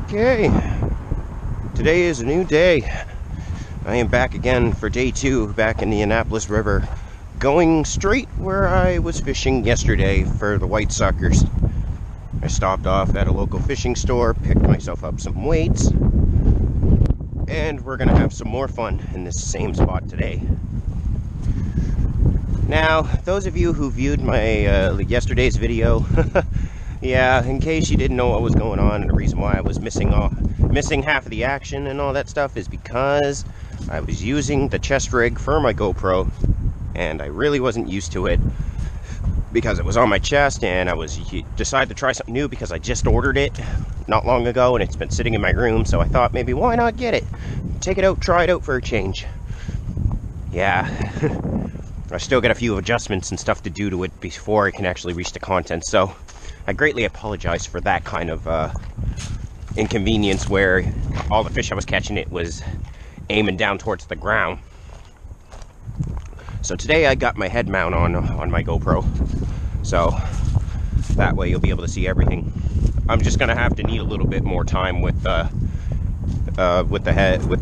Okay, today is a new day. I am back again for day 2, back in the Annapolis River, going straight where I was fishing yesterday for the white suckers. I stopped off at a local fishing store, picked myself up some weights, and we're gonna have some more fun in this same spot today. Now, those of you who viewed my yesterday's video, yeah, in case you didn't know what was going on, and the reason why I was missing half of the action and all that stuff is because I was using the chest rig for my GoPro, and I really wasn't used to it because it was on my chest, and I decided to try something new because I just ordered it not long ago, and it's been sitting in my room, so I thought maybe why not get it? Take it out, try it out for a change. Yeah. I still got a few adjustments and stuff to do to it before it can actually reach the content, so I greatly apologize for that kind of inconvenience where all the fish I was catching it was aiming down towards the ground. So today I got my head mount on my GoPro, so that way you'll be able to see everything. I'm just gonna have to need a little bit more time with the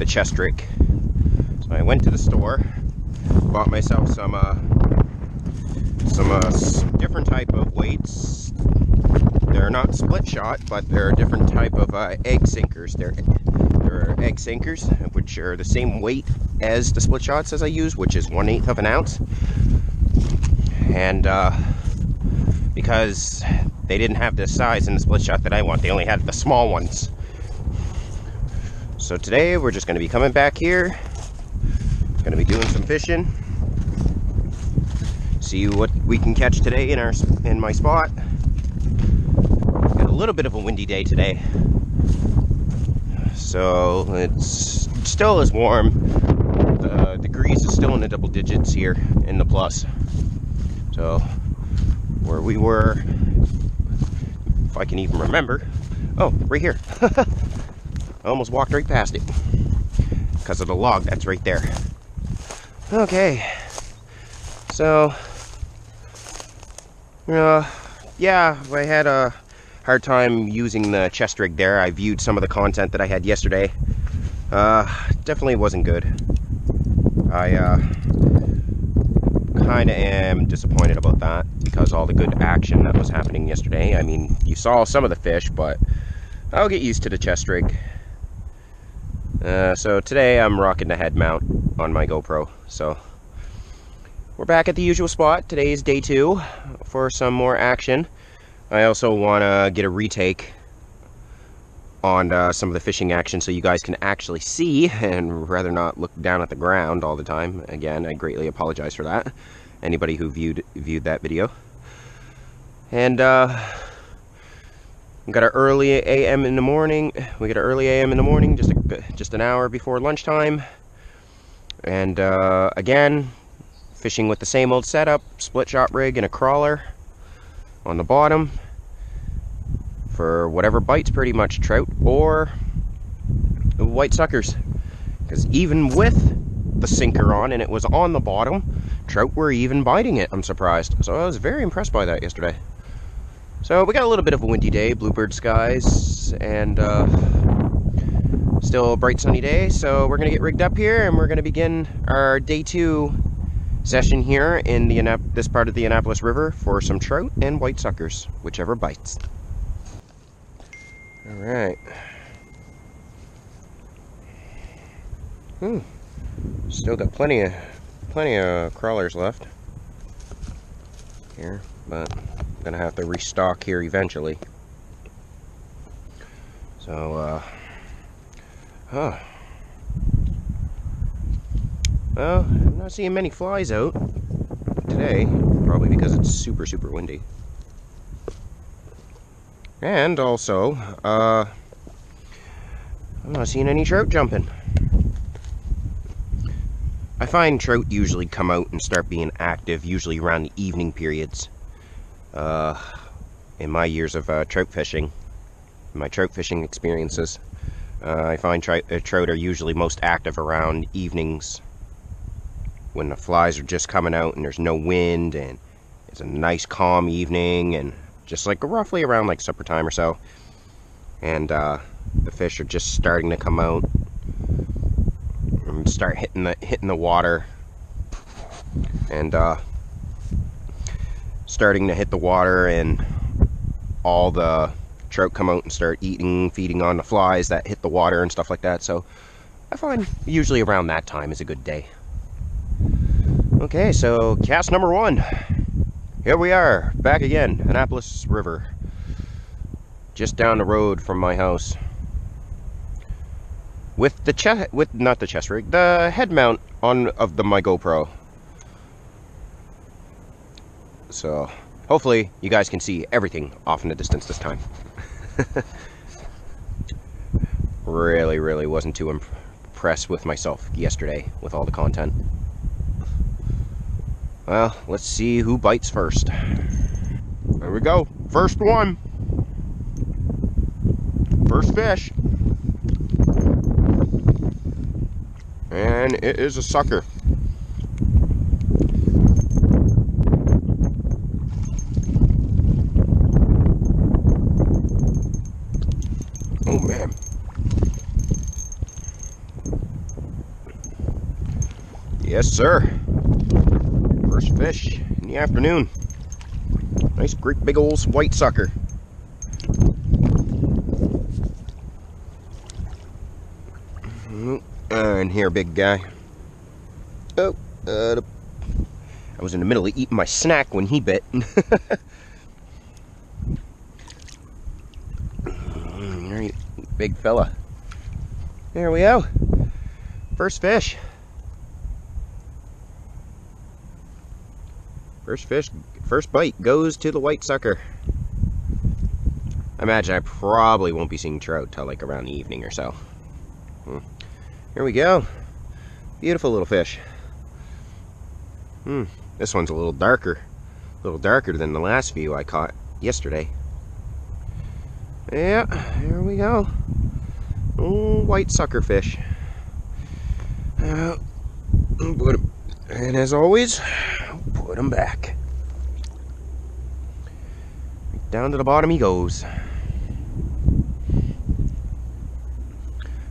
chest rig. So I went to the store, bought myself some different type of weights. They're not split shot, but they're a different type of egg sinkers. They're egg sinkers, which are the same weight as the split shots as I use, which is 1/8 of an ounce. And because they didn't have the size in the split shot that I want, they only had the small ones. So today we're just going to be coming back here, going to be doing some fishing, see what we can catch today in my spot. Got a little bit of a windy day today, so it's still is warm. The degrees is still in the double digits here in the plus. So where we were, if I can even remember, oh, right here. I almost walked right past it because of the log that's right there. Okay, so yeah, I had a hard time using the chest rig there. I viewed some of the content that I had yesterday. Definitely wasn't good. I kind of am disappointed about that because all the good action that was happening yesterday. I mean, you saw some of the fish, but I'll get used to the chest rig. So today I'm rocking the head mount on my GoPro. So we're back at the usual spot. Today is day 2 for some more action. I also want to get a retake on some of the fishing action so you guys can actually see and rather not look down at the ground all the time. Again, I greatly apologize for that. Anybody who viewed that video. And we got our early AM in the morning. We got our early AM in the morning, just an hour before lunchtime. And again, fishing with the same old setup, split shot rig and a crawler on the bottom for whatever bites, pretty much trout or white suckers. Because even with the sinker on and it was on the bottom, trout were even biting it. I'm surprised. So I was very impressed by that yesterday. So we got a little bit of a windy day, bluebird skies, and still a bright sunny day. So we're gonna get rigged up here and we're gonna begin our day 2 session here in this part of the Annapolis River for some trout and white suckers, whichever bites. All right. Still got plenty of crawlers left here, but I'm gonna have to restock here eventually. So well, I'm not seeing many flies out today, probably because it's super windy. And also, I'm not seeing any trout jumping. I find trout usually come out and start being active usually around the evening periods. In my years of trout fishing, my trout fishing experiences, I find trout are usually most active around evenings, when the flies are just coming out and there's no wind and it's a nice calm evening, and just like roughly around like supper time or so. And The fish are just starting to come out and start hitting the water, and starting to hit the water, and all the trout come out and start feeding on the flies that hit the water and stuff like that. So I find usually around that time is a good day. Okay, so cast number 1. Here we are, back again, Annapolis River, just down the road from my house, with the not the chest rig, the head mount of my GoPro. So hopefully you guys can see everything off in the distance this time. Really wasn't too impressed with myself yesterday with all the content. Well, let's see who bites first. There we go. First one. First fish. And it is a sucker. Oh man. Yes, sir. First fish in the afternoon. Nice, great big old white sucker. And here, big guy. Oh, I was in the middle of eating my snack when he bit. Alright, big fella. There we go. First fish. First bite goes to the white sucker. I imagine I probably won't be seeing trout till like around the evening or so. Here we go. Beautiful little fish. This one's a little darker than the last few I caught yesterday. Yeah, here we go. Oh, white sucker fish. And as always, put him back. Down to the bottom he goes.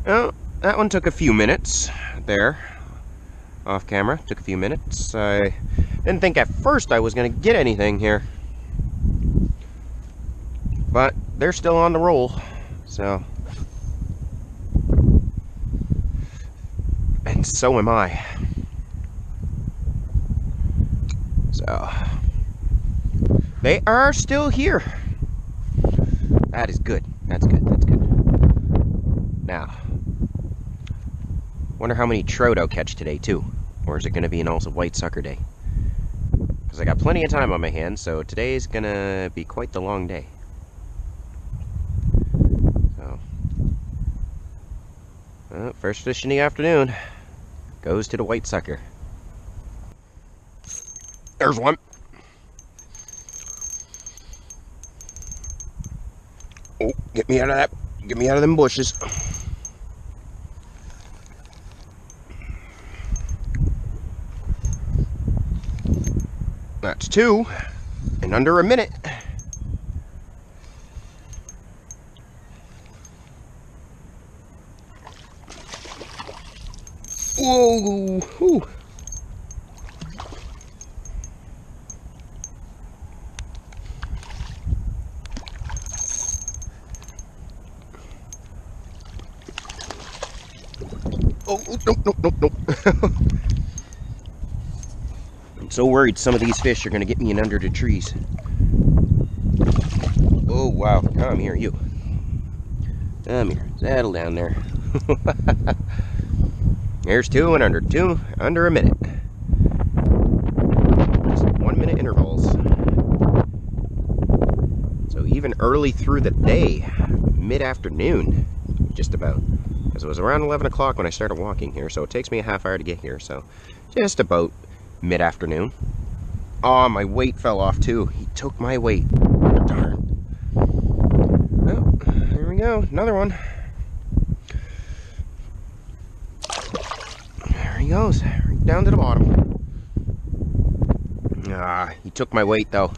Well, that one took a few minutes there. Off camera, took a few minutes. I didn't think at first I was going to get anything here. But they're still on the roll, so. And so am I. So, they are still here. That is good. That's good. That's good. Now, wonder how many trout I'll catch today too, or is it going to be an also white sucker day? Because I got plenty of time on my hands, so today's going to be quite the long day. So, first fish in the afternoon goes to the white sucker. There's one. Oh, get me out of that. Get me out of them bushes. That's 2 in under a minute. Whoa! Whew. Oh, nope. I'm so worried some of these fish are going to get me in under the trees. Oh, wow. Come here, you. Come here. Settle down there. There's 2 and under. 2 under a minute. Just 1 minute intervals. So even early through the day, mid-afternoon, just about. Because it was around 11 o'clock when I started walking here, so it takes me a half hour to get here, so just about mid-afternoon. Oh, my weight fell off too. He took my weight. Darn. Oh, there we go. Another one. There he goes. Right down to the bottom. Ah, he took my weight though.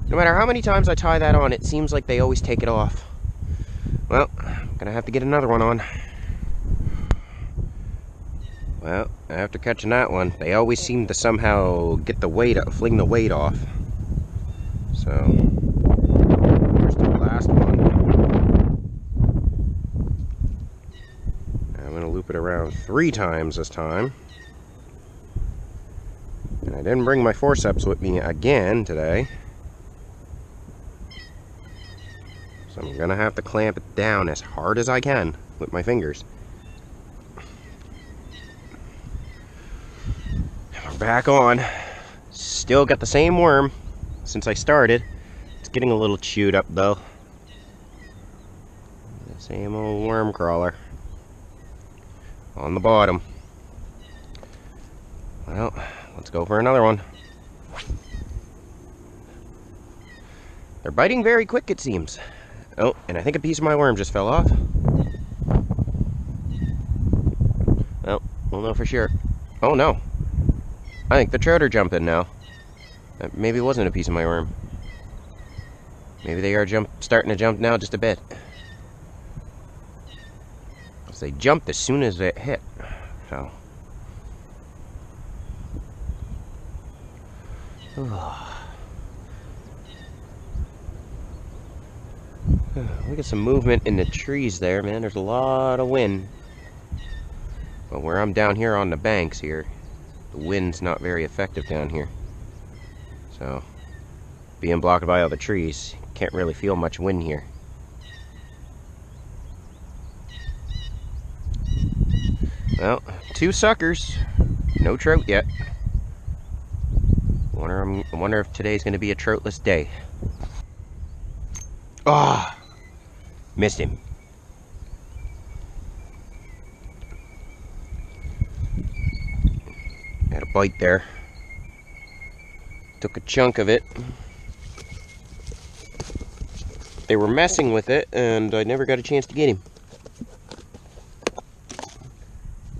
No matter how many times I tie that on, it seems like they always take it off. Well, Gonna have to get another one on. Well, after catching that one, they always seem to somehow get the weight, fling the weight off. So, here's the last one. I'm gonna loop it around 3 times this time. And I didn't bring my forceps with me again today. So I'm gonna have to clamp it down as hard as I can with my fingers. We're back on. Still got the same worm since I started. It's getting a little chewed up though. The same old worm crawler on the bottom. Well, let's go for another one. They're biting very quick, it seems. Oh, and I think a piece of my worm just fell off. Well, we'll know for sure. Oh no. I think the trout are jumping now. Maybe it wasn't a piece of my worm. Maybe they are starting to jump now just a bit. Because they jumped as soon as it hit. So. Look at some movement in the trees there, man. There's a lot of wind. But where I'm down here on the banks here, the wind's not very effective down here. So, being blocked by all the trees, can't really feel much wind here. Well, 2 suckers. No trout yet. I wonder if today's going to be a troutless day. Ah! Missed him. Had a bite there. Took a chunk of it. They were messing with it, and I never got a chance to get him.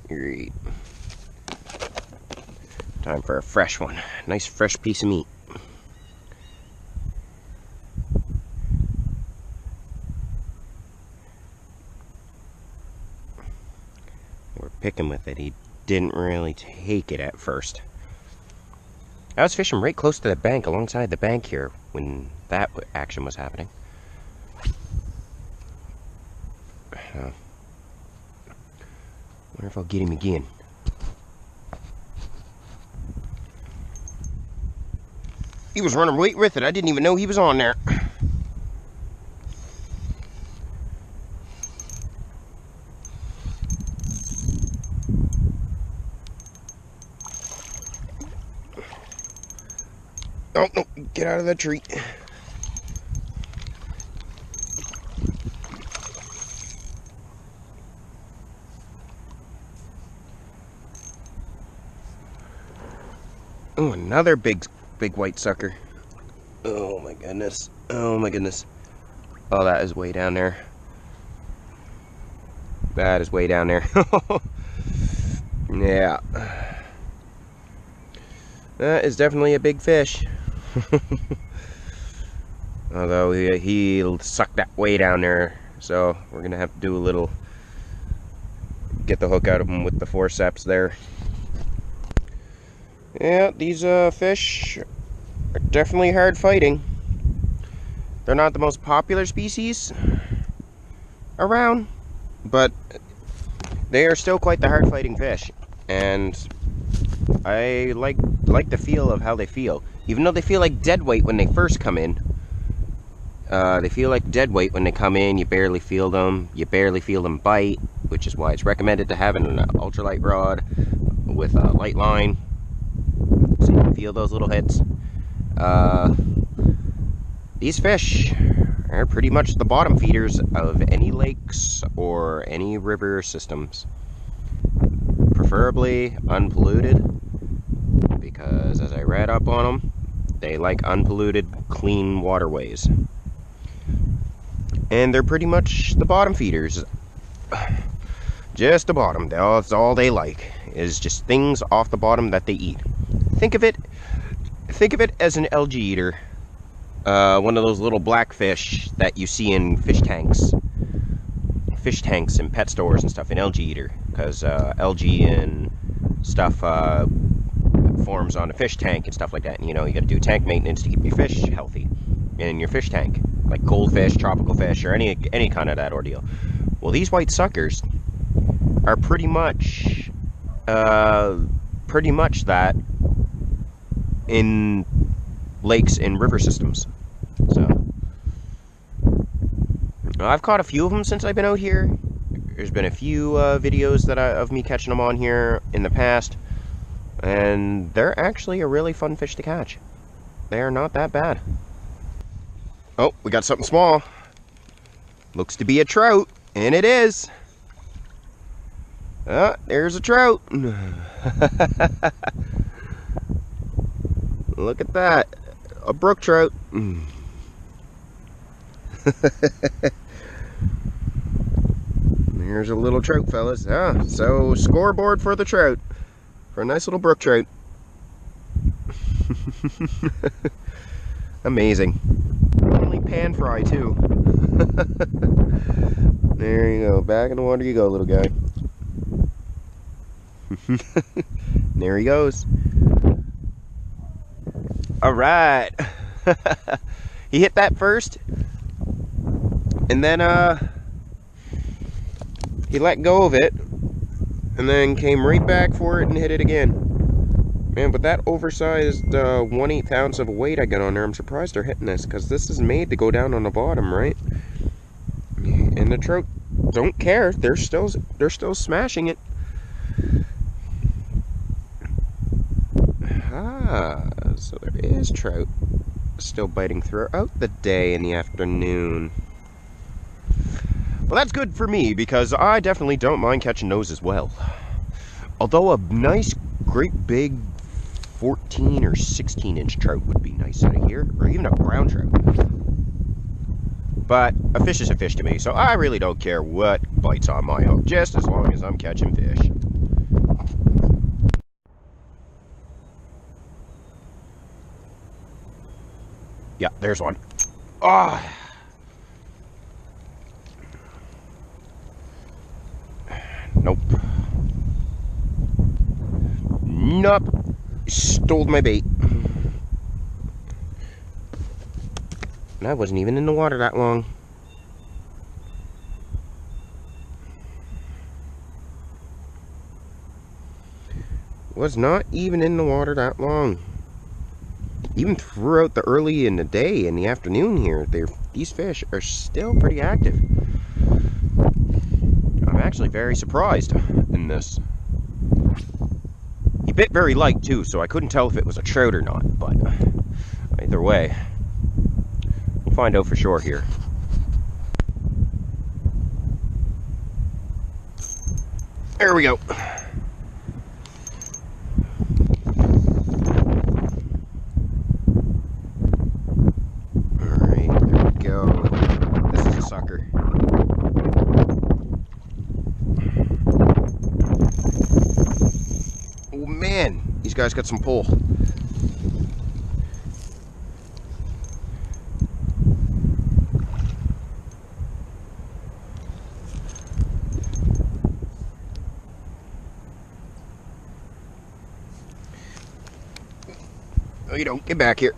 Great. Time for a fresh one. Nice fresh piece of meat. We're picking with it. He didn't really take it at first. I was fishing right close to the bank, alongside the bank here, when that action was happening. Wonder if I'll get him again. He was running right with it. I didn't even know he was on there. Oh, no, get out of the tree. Oh, another big white sucker. Oh my goodness. Oh my goodness. Oh, that is way down there. That is way down there. Yeah. That is definitely a big fish. Although he'll suck that way down there. So we're going to have to do a little... get the hook out of him with the forceps there. Yeah, these fish are definitely hard fighting. They're not the most popular species around, but they are still quite the hard fighting fish. And I like the feel of how they feel. Even though they feel like dead weight when they first come in. They feel like dead weight when they come in. You barely feel them. You barely feel them bite, which is why it's recommended to have an ultralight rod with a light line, so you can feel those little hits. These fish are pretty much the bottom feeders of any lakes or any river systems. Preferably unpolluted, because as I read up on them, they like unpolluted, clean waterways. And they're pretty much the bottom feeders. Just the bottom. That's all they like, is just things off the bottom that they eat. Think of it as an algae eater. One of those little black fish that you see in fish tanks. fish tanks and pet stores and stuff in algae eater, because algae and stuff forms on a fish tank and stuff like that. And, you know, you got to do tank maintenance to keep your fish healthy in your fish tank, like goldfish, tropical fish, or any kind of that ordeal. Well, these white suckers are pretty much that in lakes and river systems. So I've caught a few of them since I've been out here. There's been a few videos of me catching them on here in the past, and they're actually a really fun fish to catch. They are not that bad. Oh, we got something small. Looks to be a trout, and it is. There's a trout. Look at that. A brook trout. There's a little trout, fellas. So scoreboard for the trout. For a nice little brook trout. Amazing. Only pan fry, too. There you go. Back in the water you go, little guy. There he goes. Alright. He hit that first. And then he let go of it. And then came right back for it and hit it again. Man, but that oversized 1/8 ounce of weight I got on there, I'm surprised they're hitting this, because this is made to go down on the bottom, right? And the trout don't care. They're still smashing it. So there is trout still biting throughout the day and the afternoon. Well, that's good for me, because I definitely don't mind catching those as well. Although a nice, great big 14 or 16 inch trout would be nice out of here, or even a brown trout. But a fish is a fish to me, so I really don't care what bites on my hook, just as long as I'm catching fish. Yeah, there's one. Ah. Nope. Nope. Stole my bait. And I wasn't even in the water that long. Was not even in the water that long. Even throughout the early in the day and the afternoon here, these fish are still pretty active. I'm actually very surprised in this. He bit very light too, so I couldn't tell if it was a trout or not, but either way, we'll find out for sure here. There we go. These guys got some pull. Oh, you don't. Get back here.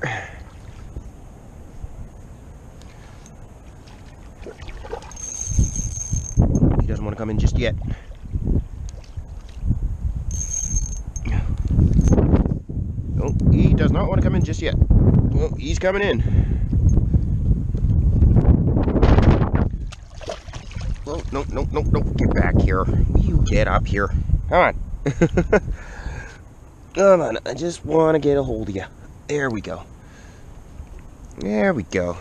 He doesn't want to come in just yet. He does not want to come in just yet. Well, he's coming in. Oh, no, no, no, no. Get back here. You get up here. Come on. Come on. I just want to get a hold of you. There we go. There we go.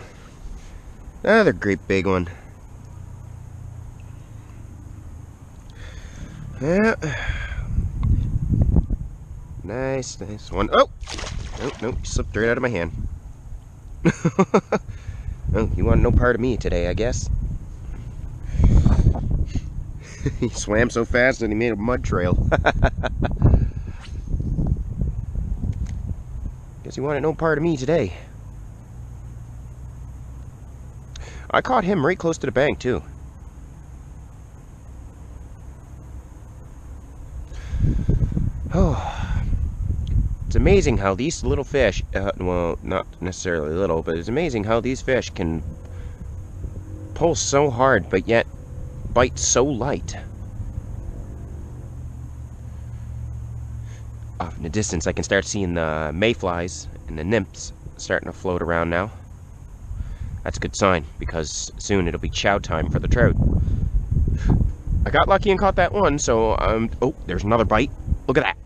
Another great big one. Yeah. Nice, nice one. Oh! Nope, nope, slipped right out of my hand. Oh, you want no part of me today, I guess. He swam so fast that he made a mud trail. Guess he wanted no part of me today. I caught him right close to the bank, too. Oh, it's amazing how these little fish, well, not necessarily little, but it's amazing how these fish can pull so hard, but yet bite so light. Off in the distance, I can start seeing the mayflies and the nymphs starting to float around now. That's a good sign, because soon it'll be chow time for the trout. I got lucky and caught that one, so oh, there's another bite. Look at that.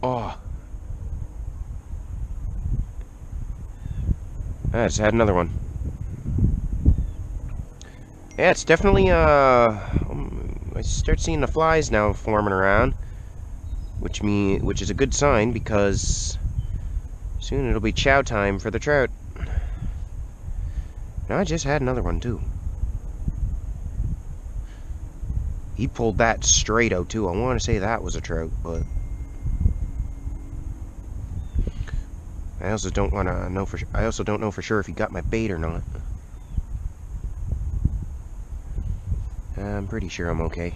Oh. I just had another one. Yeah, it's definitely, I start seeing the flies now forming around, which is a good sign, because soon it'll be chow time for the trout. Now I just had another one too. He pulled that straight out too. I want to say that was a trout, but I also don't want to know for. I also don't know for sure if he got my bait or not. I'm pretty sure I'm okay.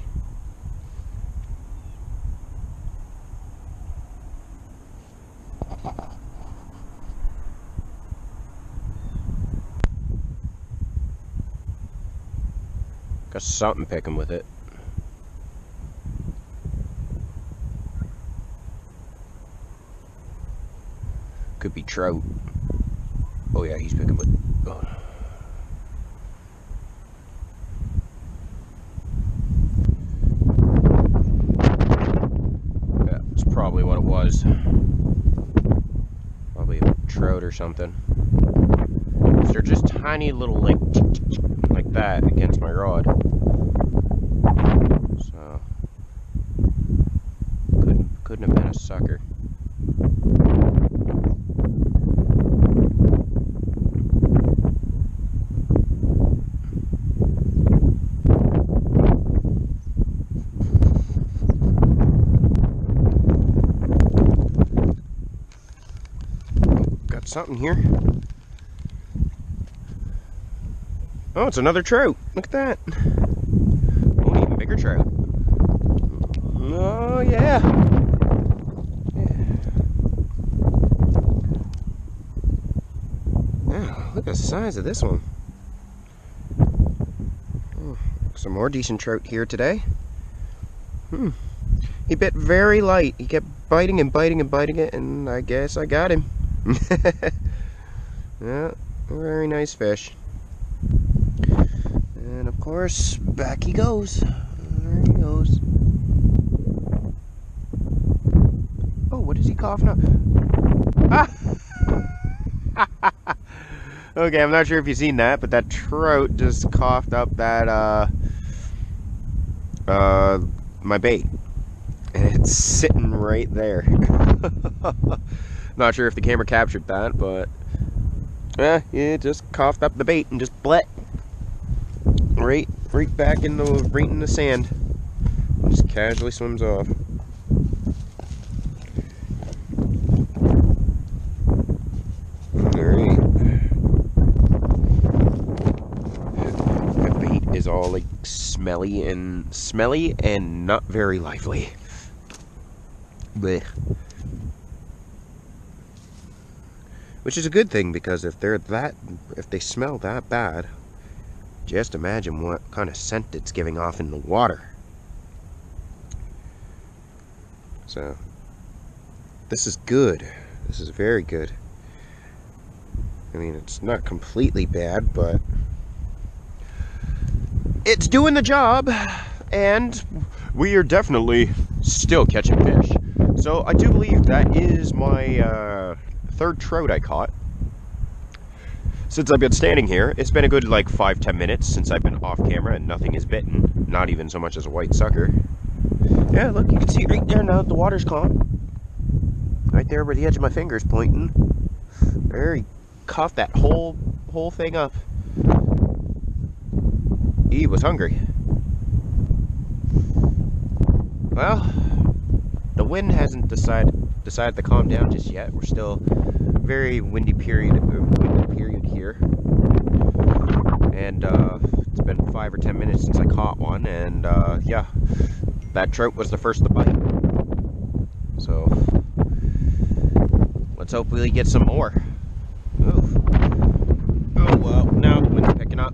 Got something picking with it. Could be trout. Oh yeah, he's picking with. Oh. Yeah, that's probably what it was. Probably a trout or something. They're just tiny little like that against my rod. So couldn't have been a sucker. Got something here. Oh, it's another trout. Look at that. Oh, an even bigger trout. Oh, yeah. Oh, look at the size of this one. Oh, some more decent trout here today. He bit very light. He kept biting and biting and biting it, and I guess I got him. Yeah, very nice fish. And of course, back he goes. There he goes. Oh, what is he coughing up? Ah! Okay, I'm not sure if you've seen that, but that trout just coughed up that, my bait. And it's sitting right there. Not sure if the camera captured that, but it just coughed up the bait and just bled. Right back in the sand. Just casually swims off. Alright. That bait is all like smelly and not very lively. Blech. Which is a good thing, because if they smell that bad, just imagine what kind of scent it's giving off in the water. So, this is good. This is very good. I mean, it's not completely bad, but it's doing the job, and we are definitely still catching fish. So, I do believe that is my third trout I caught since I've been standing here. It's been a good like 5-10 minutes since I've been off camera, and nothing is bitten, not even so much as a white sucker. Yeah, look, you can see right there now the water's calm, right there where the edge of my finger is pointing. There, he coughed that whole thing up. He was hungry. Well, the wind hasn't decided to calm down just yet. We're still very windy period here, and it's been 5 or 10 minutes since I caught one, and yeah, that trout was the first to bite. So let's hopefully get some more. Oof. Oh well, now wind's picking up.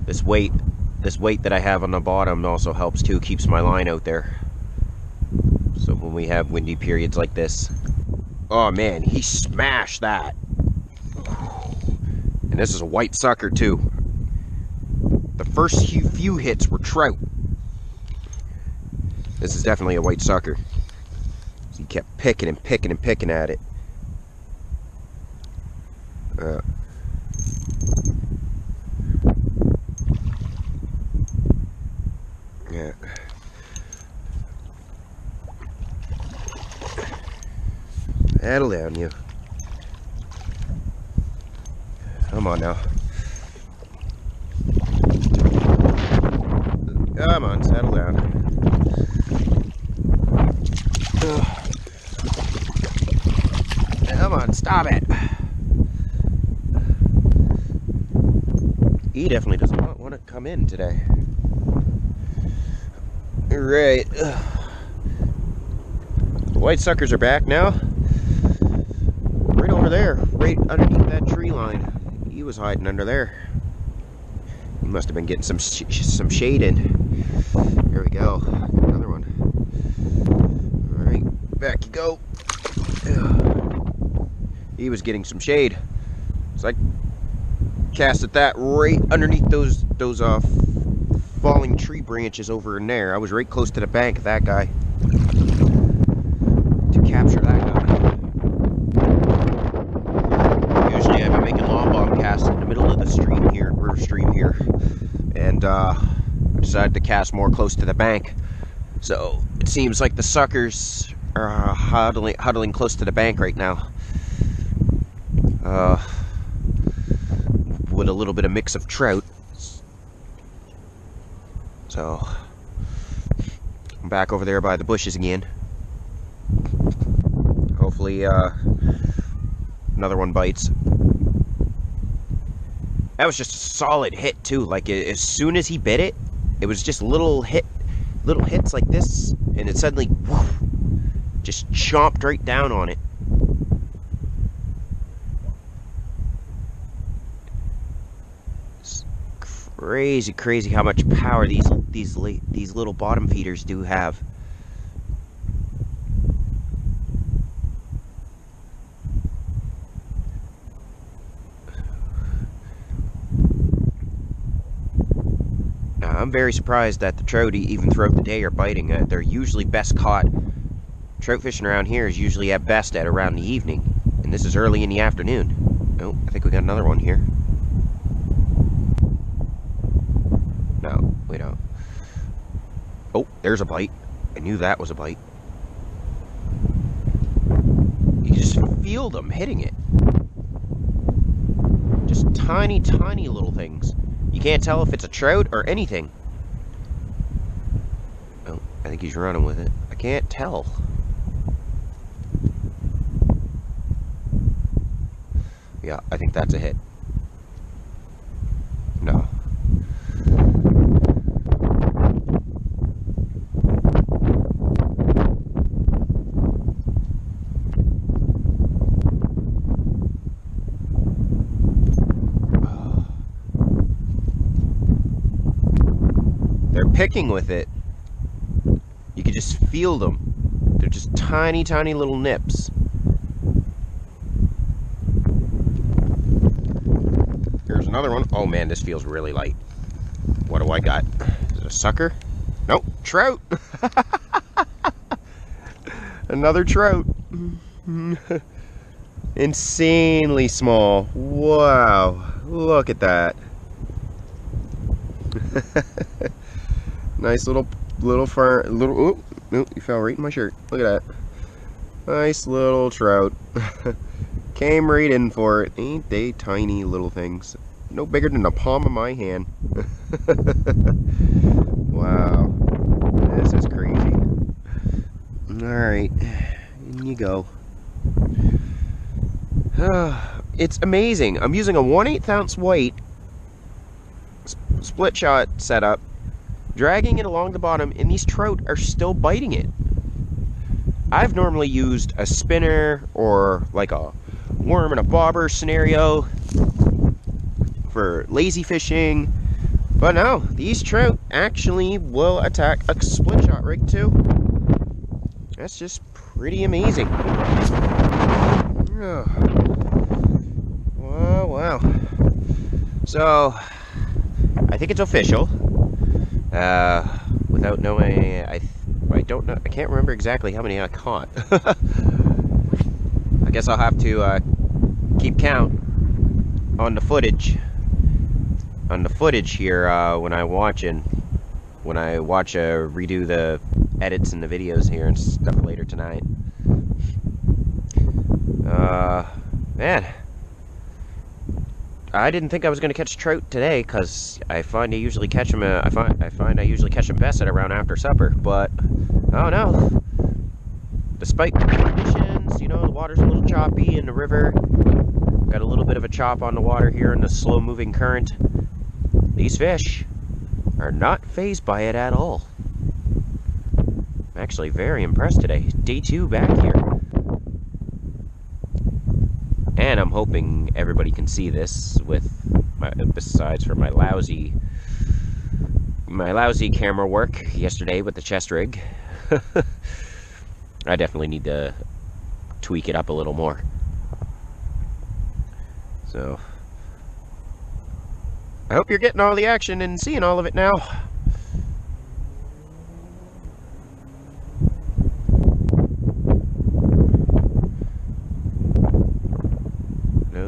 This weight that I have on the bottom also helps too, keeps my line out there. So when we have windy periods like this. Oh man, he smashed that. And this is a white sucker too. The first few hits were trout. This is definitely a white sucker. He kept picking and picking and picking at it. Yeah. Settle down, you. Come on now. Come on, settle down. Come on, stop it. He definitely does not want to come in today. Right. The white suckers are back now. Right over there, right underneath that tree line. He was hiding under there. He must have been getting some shade in. Here we go. Another one. All right, back you go. He was getting some shade. So I casted that right underneath those falling tree branches over in there. I was right close to the bank of that guy to capture that guy. Usually I've been making long bomb casts in the middle of the stream here, river stream here, and I decided to cast more close to the bank. So it seems like the suckers are huddling close to the bank right now. With a little bit of mix of trout. So I'm back over there by the bushes again. Hopefully another one bites. That was just a solid hit too. Like as soon as he bit it, it was just little hits like this, and it suddenly woof, just chomped right down on it. Crazy how much power these little bottom feeders do have. Now, I'm very surprised that the trout, even throughout the day, are biting. They're usually best caught. Trout fishing around here is usually at best at around the evening, and this is early in the afternoon. Oh, I think we got another one here. No, we don't. Oh, there's a bite. I knew that was a bite. You just feel them hitting it. Just tiny little things. You can't tell if it's a trout or anything. Oh, I think he's running with it. I can't tell. Yeah, I think that's a hit. No. Picking with it, you can just feel them. They're just tiny little nips. Here's another one. Oh man, this feels really light. What do I got? Is it a sucker? Nope, trout. Another trout. Insanely small. Wow, look at that. Nice little oh, no, you fell right in my shirt. Look at that. Nice little trout. Came right in for it. Ain't they tiny little things? No bigger than the palm of my hand. Wow. This is crazy. Alright. In you go. It's amazing. I'm using a 1/8 ounce white split shot setup. dragging it along the bottom, and these trout are still biting it. I've normally used a spinner or like a worm and a bobber scenario for lazy fishing, but no, these trout actually will attack a split shot rig too. That's just pretty amazing. Oh. Wow. So I think it's official. Without knowing, I don't know. I can't remember exactly how many I caught. I guess I'll have to keep count on the footage. On the footage here when I watch redo the edits and the videos here and stuff later tonight. Man, I didn't think I was going to catch trout today, because I find I usually catch them. I find I usually catch them best at around after supper. But oh no! Despite the conditions, you know, the water's a little choppy in the river. Got a little bit of a chop on the water here in the slow-moving current. These fish are not fazed by it at all. I'm actually very impressed today. Day 2 back here. And I'm hoping everybody can see this besides for my lousy camera work yesterday with the chest rig. I definitely need to tweak it up a little more. So I hope you're getting all the action and seeing all of it now.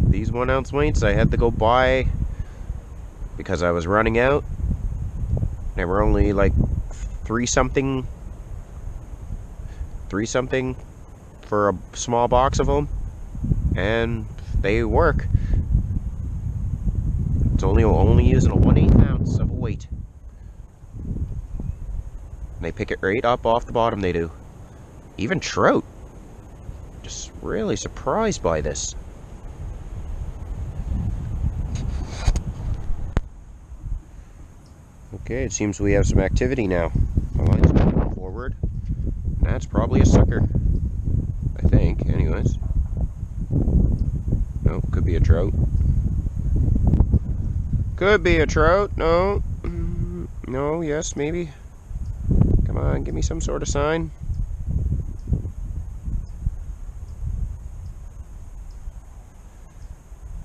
These 1 ounce weights I had to go buy because I was running out. They were only like three something for a small box of them, and they work. It's only using a 1/8 ounce of a weight. And they pick it right up off the bottom. They do. Even trout. Just really surprised by this. Okay, it seems we have some activity now. The line's moving forward. That's probably a sucker. I think, anyways. Nope, could be a trout. Could be a trout. No. No, yes, maybe. Come on, give me some sort of sign.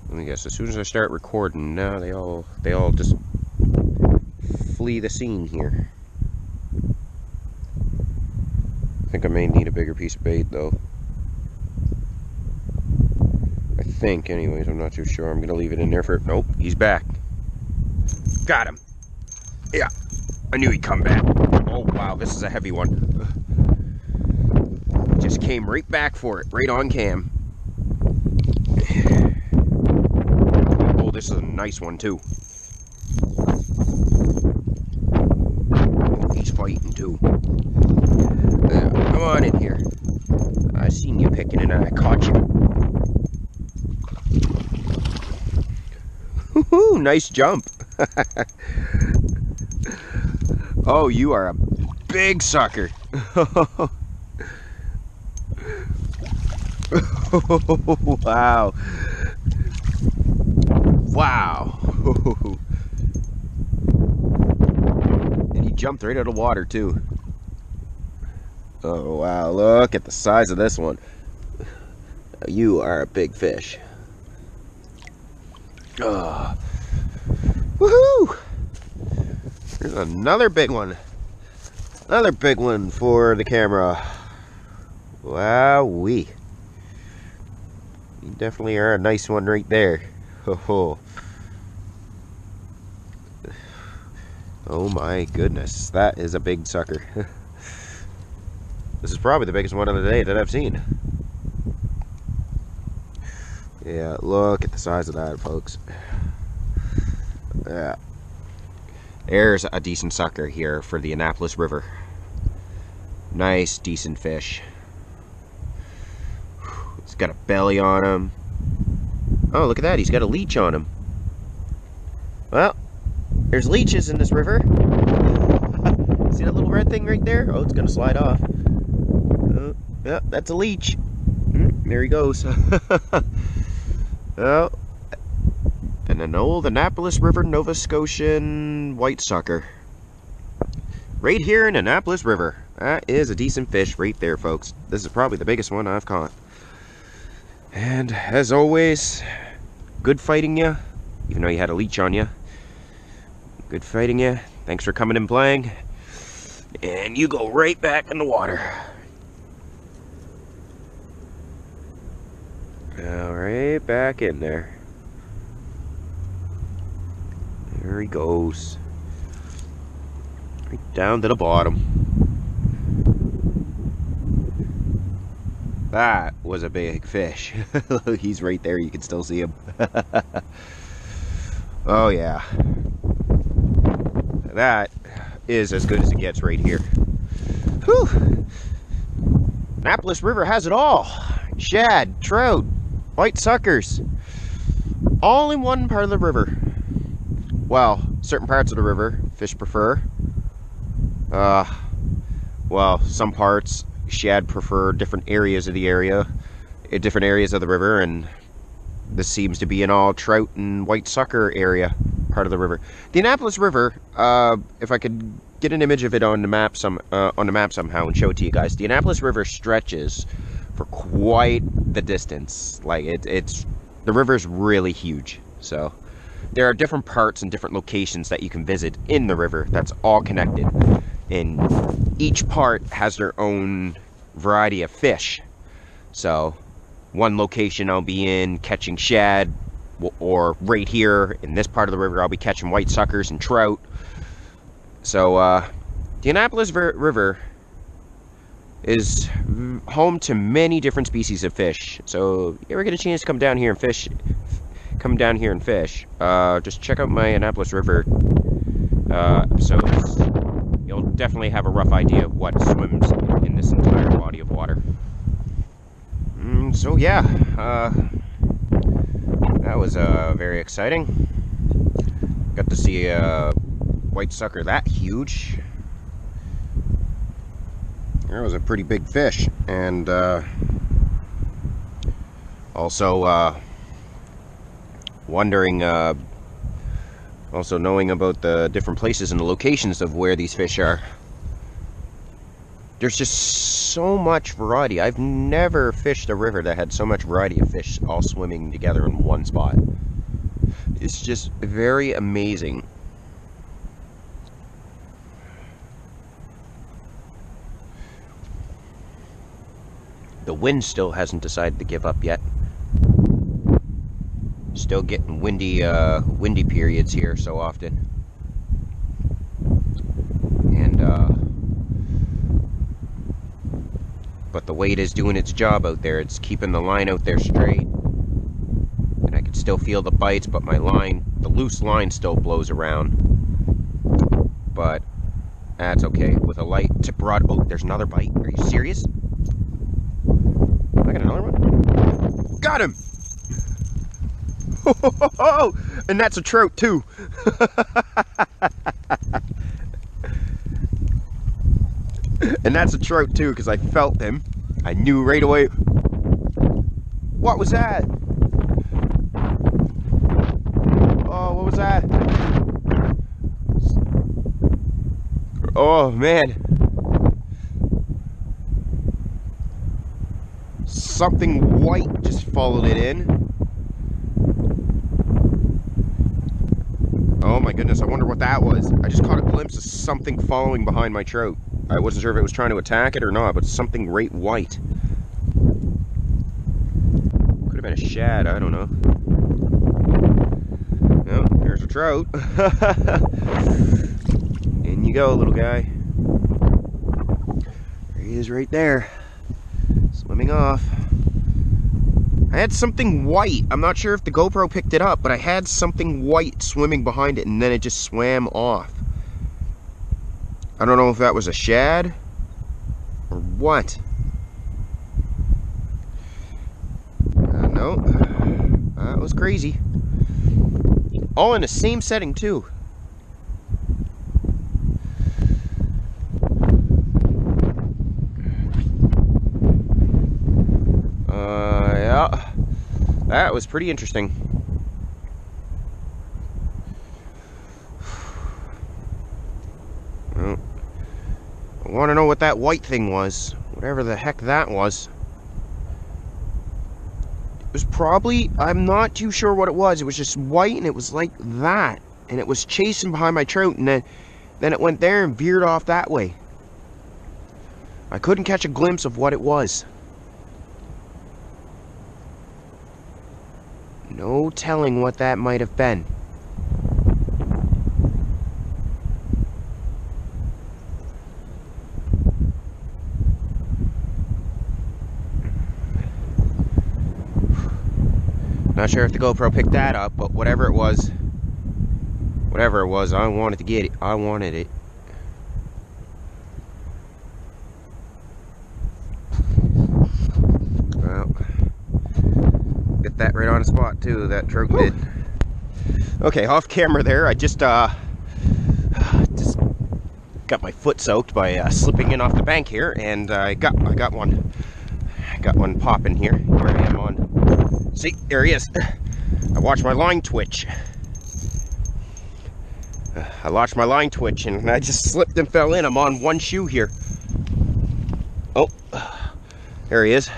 Let me guess, as soon as I start recording, now they all just flee the scene here. I think I may need a bigger piece of bait though. I think, anyways, I'm not too sure. I'm gonna leave it in there for. Nope, he's back. Got him. Yeah, I knew he'd come back. Oh wow, this is a heavy one. Just came right back for it, right on cam. Oh, this is a nice one too. He's fighting too. Come on in here. I seen you picking and I caught you. Woohoo! Nice jump. Oh, you are a big sucker. Wow. Wow. And he jumped right out of the water too. Oh wow, look at the size of this one. You are a big fish. Oh. Woohoo! There's another big one. Another big one for the camera. Wowee. You definitely are a nice one right there. Oh, oh my goodness, that is a big sucker. This is probably the biggest one of the day that I've seen. Yeah, look at the size of that, folks. Yeah. There's a decent sucker here for the Annapolis River. Nice, decent fish. He's got a belly on him. Oh, look at that, he's got a leech on him. Well, there's leeches in this river. See that little red thing right there? Oh, it's gonna slide off. Yep, that's a leech. There he goes. Oh, and an old Annapolis River, Nova Scotian white sucker. Right here in Annapolis River. That is a decent fish right there, folks. This is probably the biggest one I've caught. And as always, good fighting you, even though you had a leech on you. Good fighting you. Thanks for coming and playing. And you go right back in the water. All right, back in there. There he goes. Right down to the bottom. That was a big fish. He's right there, you can still see him. Oh yeah. That is as good as it gets right here. Whew. Annapolis River has it all. Shad, trout, white suckers. All in one part of the river. Well, certain parts of the river fish prefer. Well, some parts shad prefer different areas of the different areas of the river, and this seems to be an all trout and white sucker area part of the river. The Annapolis River, if I could get an image of it on the map somehow and show it to you guys, the Annapolis River stretches for quite the distance. Like the river's really huge. So there are different parts and different locations that you can visit in the river that's all connected. And each part has their own variety of fish. So one location I'll be in catching shad, or right here in this part of the river I'll be catching white suckers and trout. So the Annapolis River is home to many different species of fish. So if you ever get a chance to come down here and fish, just check out my Annapolis River episodes. You'll definitely have a rough idea of what swims in this entire body of water. So yeah, that was very exciting. Got to see a white sucker that huge. That was a pretty big fish, and also wondering, also knowing about the different places and the locations of where these fish are. There's just so much variety. I've never fished a river that had so much variety of fish all swimming together in one spot. It's just very amazing. The wind still hasn't decided to give up yet. Still getting windy periods here so often. And but the weight is doing its job out there. It's keeping the line out there straight. And I can still feel the bites, but my line, the loose line, still blows around. But that's okay. With a light tip rod. Oh, there's another bite. Are you serious? I got another one. Got him! Oh, and that's a trout too. And that's a trout too, because I felt him. I knew right away. What was that? Oh, what was that? Oh man. Something white just followed it in. Oh my goodness, I wonder what that was. I just caught a glimpse of something following behind my trout. I wasn't sure if it was trying to attack it or not, but something right white. Could have been a shad, I don't know. Oh, there's a trout. In you go, little guy. There he is right there. Swimming off. I had something white. I'm not sure if the GoPro picked it up, but I had something white swimming behind it, and then it just swam off. I don't know if that was a shad or what. No, that was crazy. All in the same setting too. was pretty interesting. Well, I want to know what that white thing was. Whatever the heck that was. It was probably, I'm not too sure what it was. It was just white and it was like that. And it was chasing behind my trout, and then it went there and veered off that way. I couldn't catch a glimpse of what it was. No telling what that might have been. Not sure if the GoPro picked that up, but whatever it was, I wanted to get it. I wanted it. Well, get that right on the spot too, that trout did. Okay, off camera there, I just got my foot soaked by slipping in off the bank here, and I got one popping here. Here I am on. See, there he is. I watched my line twitch. And I just slipped and fell in. I'm on one shoe here. Oh, there he is.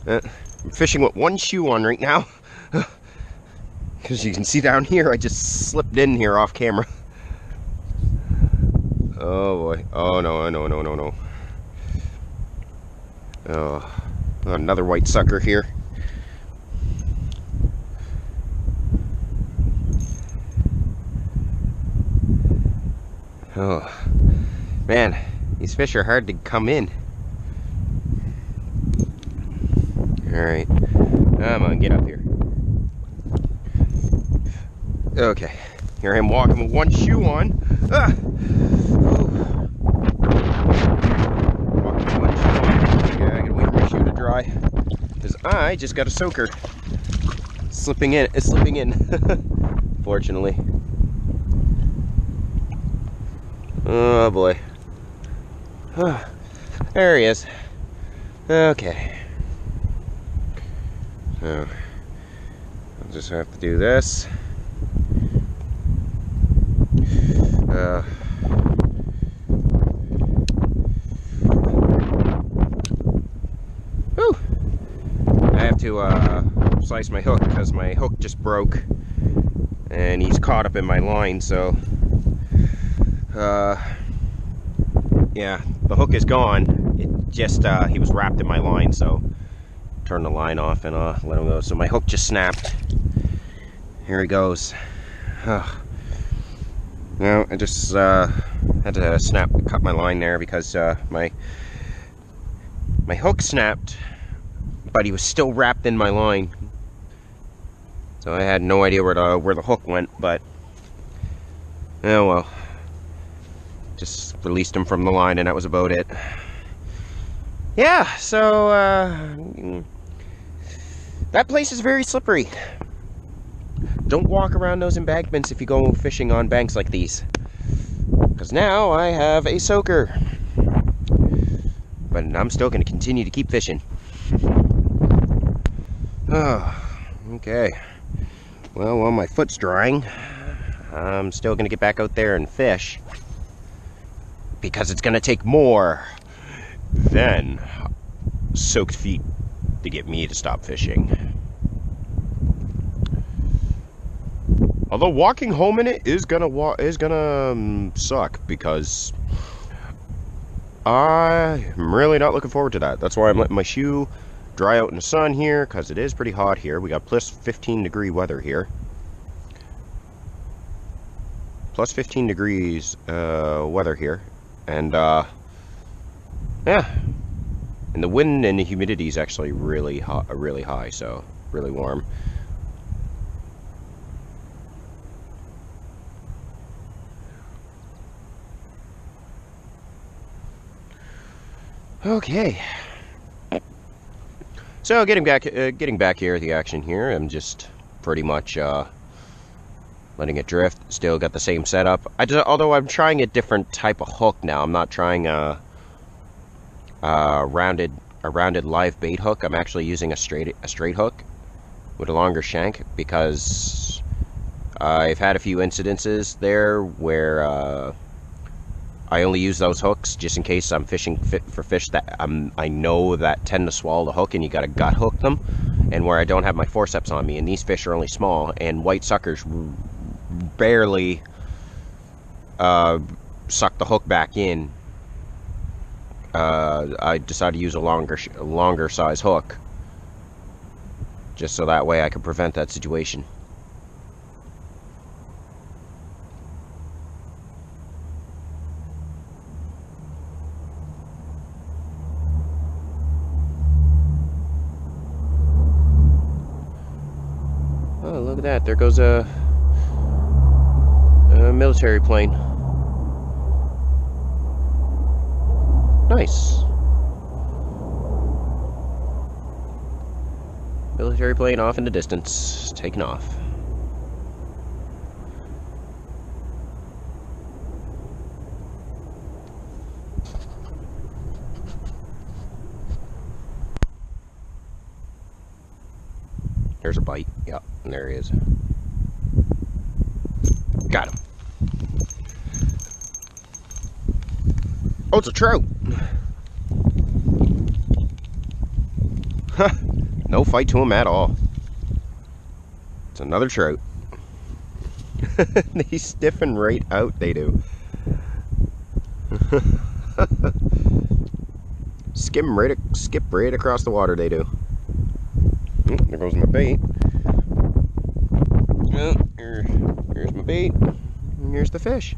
I'm fishing with one shoe on right now. Because you can see down here, I just slipped in here off camera. Oh boy. Oh no, no, no, no, no. Oh, another white sucker here. Oh, man, these fish are hard to come in. Alright, come on, get up here. Okay, here I am walking with one shoe on. Ah! Walking with one shoe on. Yeah, I gotta wait for my shoe to dry. Because I just got a soaker. It's slipping in. Fortunately. Oh boy. There he is. Okay. So, I'll just have to do this. Whew. I have to slice my hook because my hook just broke and he's caught up in my line, so yeah, the hook is gone. It just he was wrapped in my line, so turn the line off and let him go. So my hook just snapped. Here he goes. Now I just had to cut my line there because my hook snapped, but he was still wrapped in my line. So I had no idea where the hook went, but oh well. Just released him from the line and that was about it. Yeah, so that place is very slippery. Don't walk around those embankments if you go fishing on banks like these. Because now I have a soaker. But I'm still going to continue to keep fishing. Oh, okay. Well, while my foot's drying, I'm still going to get back out there and fish. Because it's going to take more than soaked feet to get me to stop fishing. Although walking home in it is gonna suck, because I'm really not looking forward to that. That's why I'm letting my shoe dry out in the sun here, because it is pretty hot here. We got plus 15 degree weather here. Plus 15 degrees weather here, and yeah, and the wind and the humidity is actually really hot, really high, so really warm. Okay, so getting back here at the action here, I'm just pretty much letting it drift. Still got the same setup. Although I'm trying a different type of hook now. I'm not trying a rounded live bait hook. I'm actually using a straight hook with a longer shank, because I've had a few incidences there where I only use those hooks just in case I'm fishing for fish that I know that tend to swallow the hook, and you gotta gut hook them, and where I don't have my forceps on me, and these fish are only small, and white suckers barely suck the hook back in. I decided to use a longer size hook, just so that way I could prevent that situation. Oh, look at that. There goes a military plane. Nice. Military plane off in the distance, taking off. There's a bite. Yep, and there he is. Got him. Oh, it's a trout. No fight to him at all. It's another trout. They stiffen right out, they do. Skip right across the water, they do. Oh, there goes my bait. Oh, here's my bait. And here's the fish.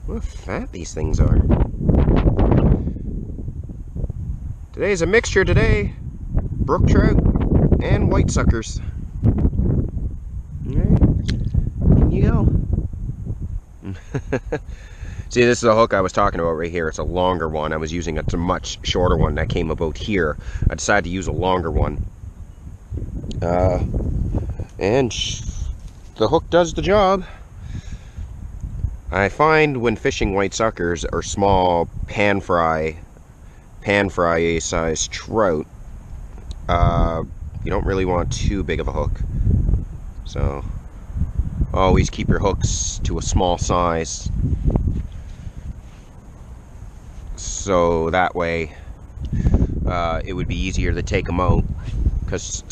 What fat these things are. Today's a mixture today. Brook trout and white suckers. Alright, in you go. See, this is the hook I was talking about right here. It's a longer one. I was using a much shorter one that came about here. I decided to use a longer one. And the hook does the job. I find when fishing white suckers or small pan fry size trout, you don't really want too big of a hook. So always keep your hooks to a small size, so that way it would be easier to take them out. Because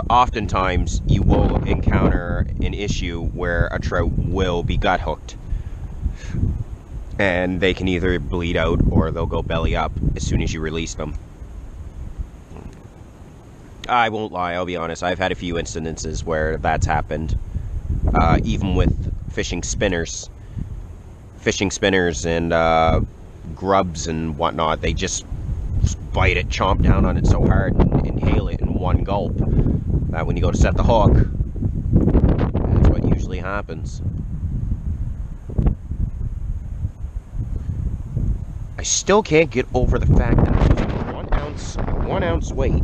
oftentimes you will encounter an issue where a trout will be gut hooked, and they can either bleed out or they'll go belly up as soon as you release them. I won't lie, I'll be honest, I've had a few incidences where that's happened, even with fishing spinners and grubs and whatnot. They just bite it, chomp down on it so hard and inhale it in one gulp that when you go to set the hook, that's what usually happens. I still can't get over the fact that 1 ounce weight,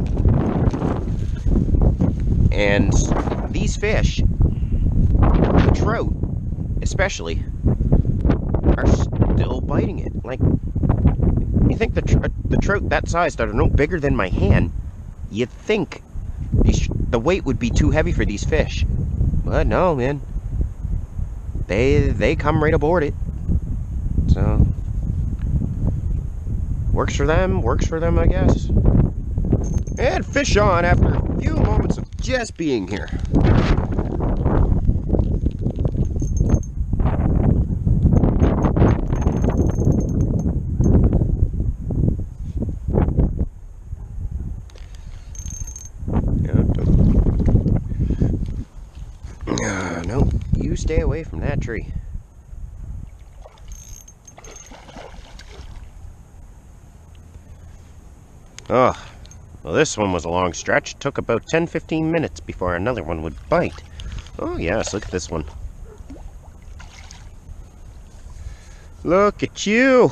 and these fish, the trout especially, are still biting it. Like, you think the trout that size that are no bigger than my hand, you'd think the weight would be too heavy for these fish. But no, man. They come right aboard it. So works for them, I guess. And fish on after a few moments of just being here. No, you stay away from that tree. Oh, well, this one was a long stretch. It took about 10-15 minutes before another one would bite. Oh yes, look at this one. Look at you.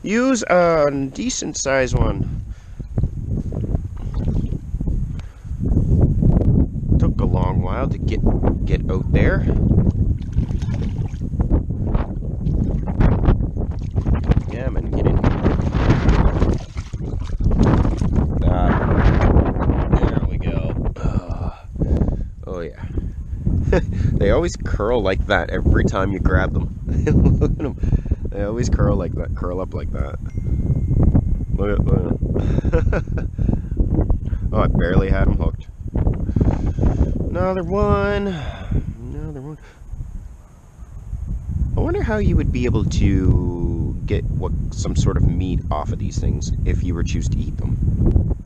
Use a decent size one. Took a They always curl like that every time you grab them. Look at them. They always curl like that, curl up like that. Look at that. Oh, I barely had them hooked. Another one. Another one. I wonder how you would be able to get some sort of meat off of these things if you were to choose to eat them.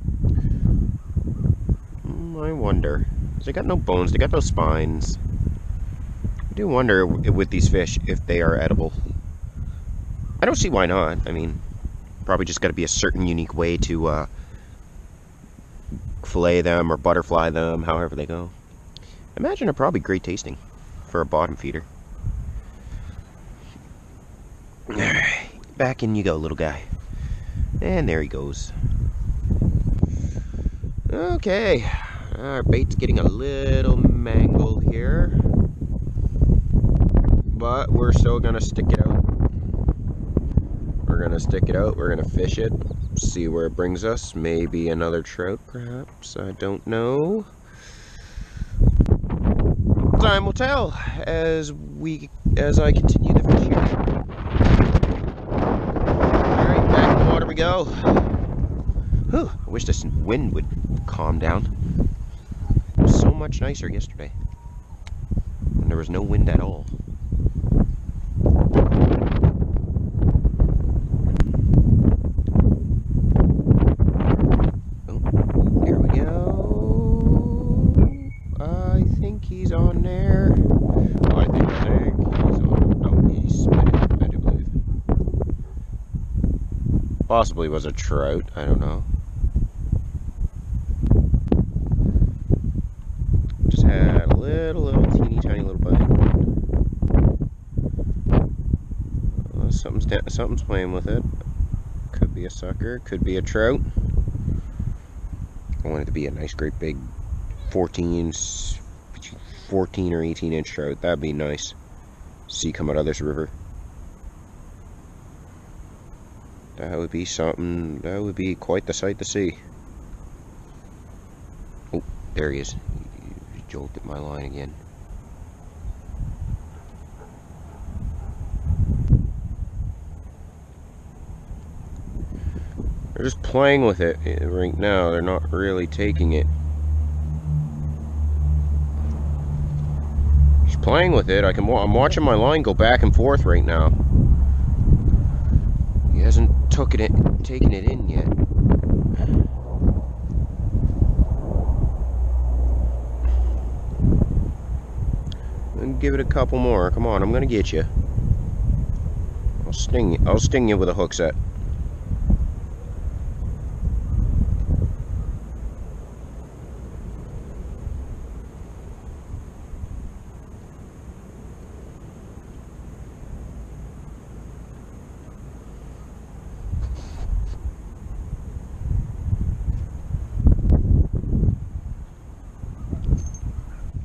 I wonder. They got no bones, they got no spines. I do wonder with these fish if they are edible. I don't see why not. I mean, probably just got to be a certain unique way to fillet them or butterfly them, however they go. I imagine they're probably great tasting for a bottom feeder. Alright, back in you go, little guy. And there he goes. Okay, our bait's getting a little mangled here, but we're still gonna stick it out. We're gonna stick it out, we're gonna fish it, see where it brings us. Maybe another trout, perhaps, I don't know. Time will tell as I continue the fishing. Alright, back in the water we go. Whew, I wish this wind would calm down. It was so much nicer yesterday. And there was no wind at all. Oh, here we go. I think he's on there. I think he's on. Oh, he spit it, I do believe. Possibly was a trout, I don't know. Just had a little teeny tiny little bite. Something's playing with it. Could be a sucker, could be a trout. I want it to be a nice great big 14 or 18 inch trout. That'd be nice. See come out of this river. That would be something. That would be quite the sight to see. Oh, there he is. He jolted my line again. They're just playing with it right now. They're not really taking it. He's playing with it. I'm watching my line go back and forth right now. He hasn't taken it in yet. And give it a couple more. Come on, I'm gonna get you. I'll sting you with a hook set.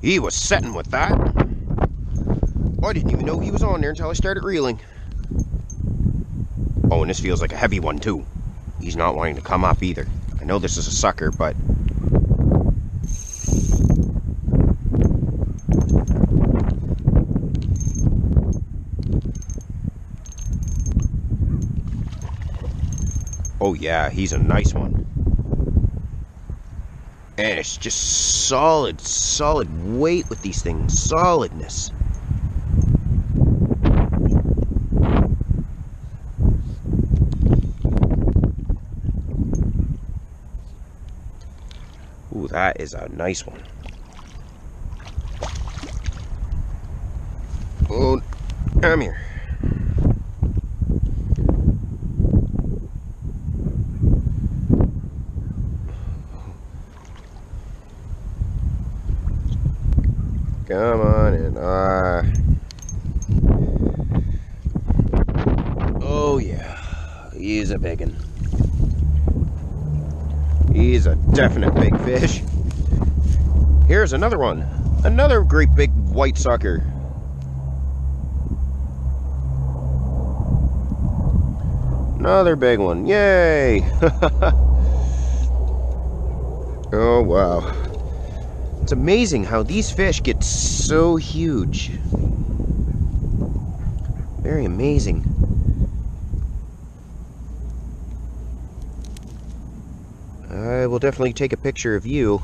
He was setting with that. I didn't even know he was on there until I started reeling. Oh, and this feels like a heavy one too. He's not wanting to come up either. I know this is a sucker, but... oh yeah, he's a nice one. And it's just solid weight with these things. Solidness. Ooh, that is a nice one. Oh, come here. Come on in. Oh yeah, he's a big one. He's a definite big fish. Here's another one. Another great big white sucker. Another big one. Yay! Oh wow. It's amazing how these fish get so huge. Very amazing. I will definitely take a picture of you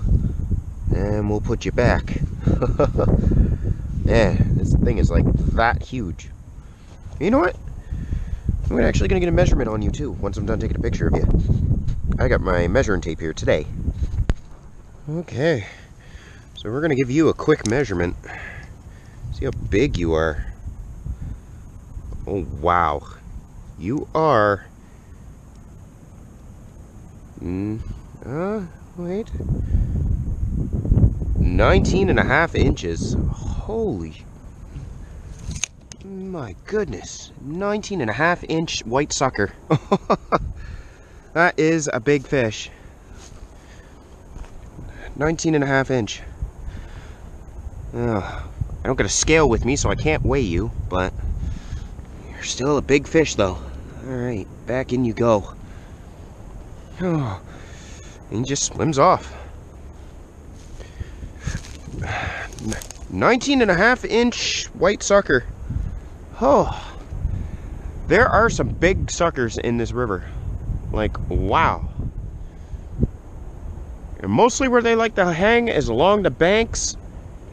and we'll put you back. Yeah, this thing is like that huge. You know what? I'm actually going to get a measurement on you too once I'm done taking a picture of you. I got my measuring tape here today. Okay, so we're going to give you a quick measurement. See how big you are. Oh wow, you are wait, 19.5 inches. Holy, my goodness, 19.5 inch white sucker. That is a big fish. 19.5 inch. I don't got a scale with me, so I can't weigh you, but you're still a big fish though. Alright, back in you go. Oh, and he just swims off. 19.5 inch white sucker. Oh, there are some big suckers in this river. Like, wow. And mostly where they like to hang is along the banks,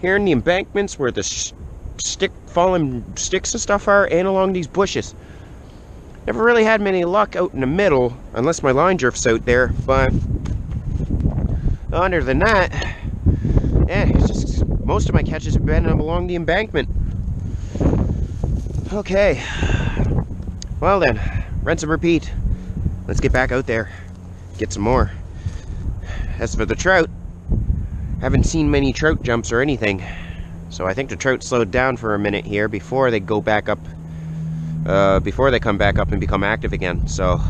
here in the embankments where the fallen sticks and stuff are, and along these bushes. Never really had many luck out in the middle, unless my line drifts out there, but other than that, yeah, it's just most of my catches have been along the embankment. Okay, well then, rinse and repeat. Let's get back out there, get some more. As for the trout, haven't seen many trout jumps or anything, so I think the trout slowed down for a minute here before they go back up. Before they come back up and become active again. So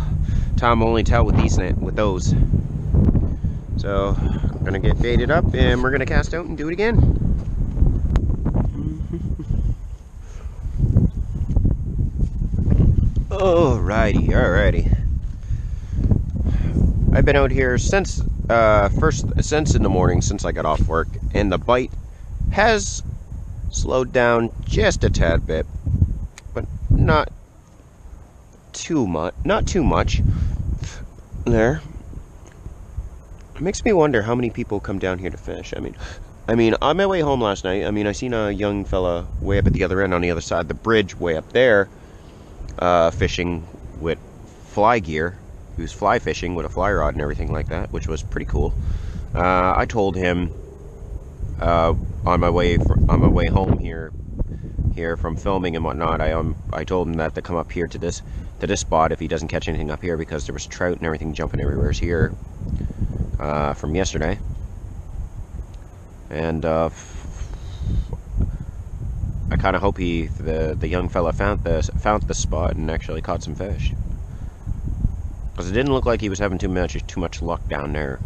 time will only tell with those. So I'm gonna get baited up and we're gonna cast out and do it again. Alrighty. I've been out here since in the morning, since I got off work, and the bite has slowed down just a tad bit. But not too much. There. It makes me wonder how many people come down here to fish. I mean, on my way home last night, I seen a young fella way up at the other end on the other side of the bridge, way up there, fishing with fly gear. He was fly fishing with a fly rod and everything like that, which was pretty cool. I told him on my way home here from filming and whatnot, I told him that to come up here to this spot if he doesn't catch anything up here, because there was trout and everything jumping everywhere here from yesterday. And I kind of hope the young fella found the spot and actually caught some fish, because it didn't look like he was having too much luck down there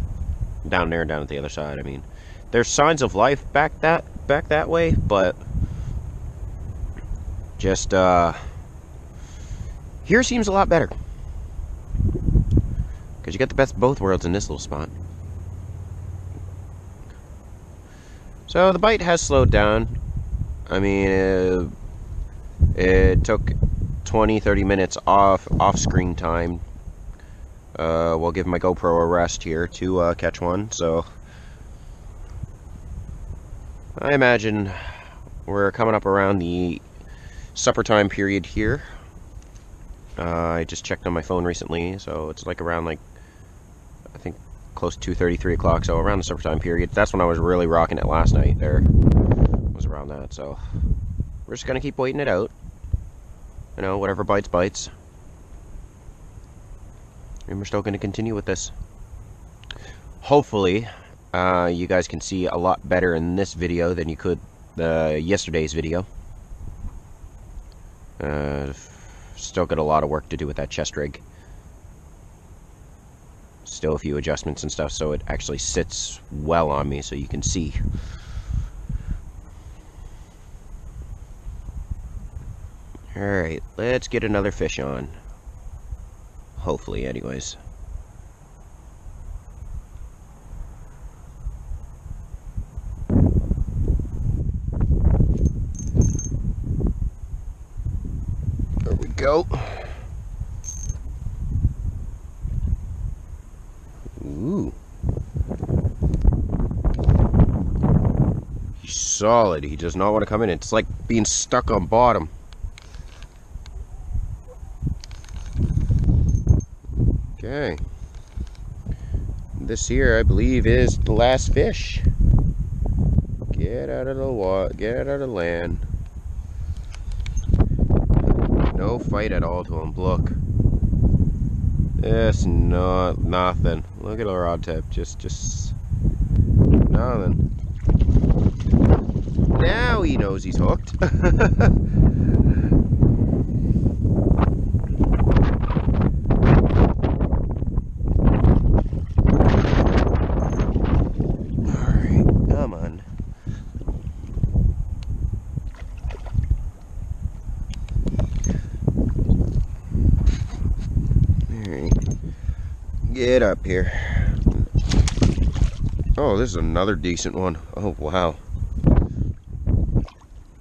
down at the other side. I mean, there's signs of life back that way, but just here seems a lot better, because you got the best of both worlds in this little spot. So the bite has slowed down. I mean, it took 20-30 minutes off screen time while giving my GoPro a rest here to catch one. So I imagine we're coming up around the supper time period here. I just checked on my phone recently, so it's like around, like, I think close to 2:30, 3 o'clock, so around the supper time period. That's when I was really rocking it last night. There was around that, so we're just gonna keep waiting it out. You know, whatever bites. And we're still gonna continue with this. Hopefully, you guys can see a lot better in this video than you could yesterday's video. Still got a lot of work to do with that chest rig. Still a few adjustments and stuff, so it actually sits well on me so you can see. Alright, let's get another fish on. Hopefully, anyways. go. Ooh. He's solid. He does not want to come in. It's like being stuck on bottom. Okay. This here, I believe, is the last fish. Get out of the water. Get out of the land. No fight at all to him. Look. It's not nothing. Look at the rod tip. Just nothing. Now he knows he's hooked. Alright, come on. Alright. Get up here. Oh, this is another decent one. Oh, wow.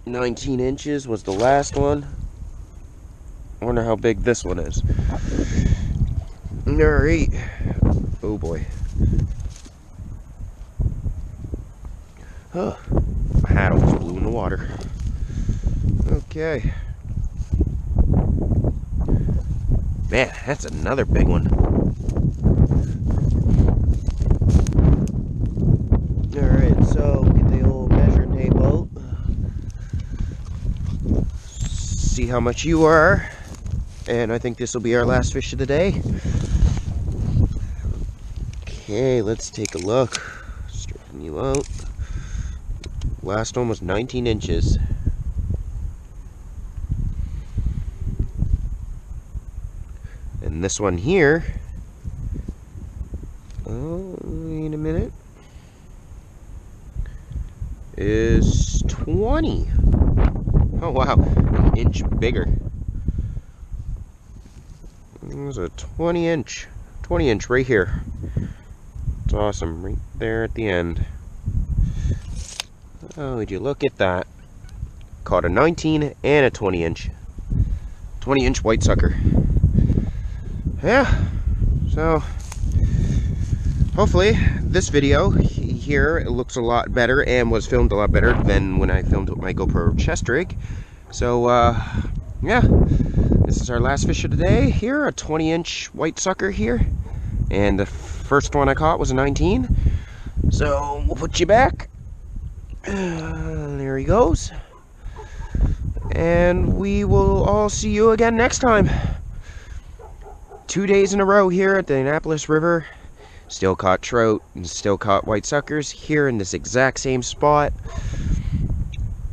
19 inches was the last one. I wonder how big this one is. Alright. Oh boy. Oh, my hat almost blew in the water. Okay. Man, that's another big one. Alright, so get the old measuring tape out. See how much you are. And I think this will be our last fish of the day. Okay, let's take a look. Straighten you out. Last one was 19 inches. And this one here, oh, wait a minute, is 20. Oh wow, an inch bigger. There's a 20 inch right here. It's awesome, right there at the end. Oh, would you look at that? Caught a 19 and a 20 inch. 20 inch white sucker. Yeah, so hopefully this video here it looks a lot better and was filmed a lot better than when I filmed with my GoPro chest rig. So yeah, this is our last fish of the day here, a 20 inch white sucker here, and the first one I caught was a 19. So we'll put you back. There he goes, and we will all see you again next time. 2 days in a row here at the Annapolis River. Still caught trout and still caught white suckers here in this exact same spot.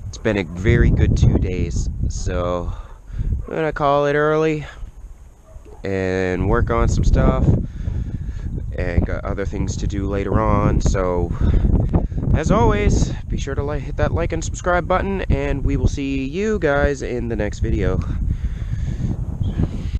It's been a very good 2 days. So I'm gonna call it early and work on some stuff. And got other things to do later on. So as always, be sure to hit that like and subscribe button, and we will see you guys in the next video.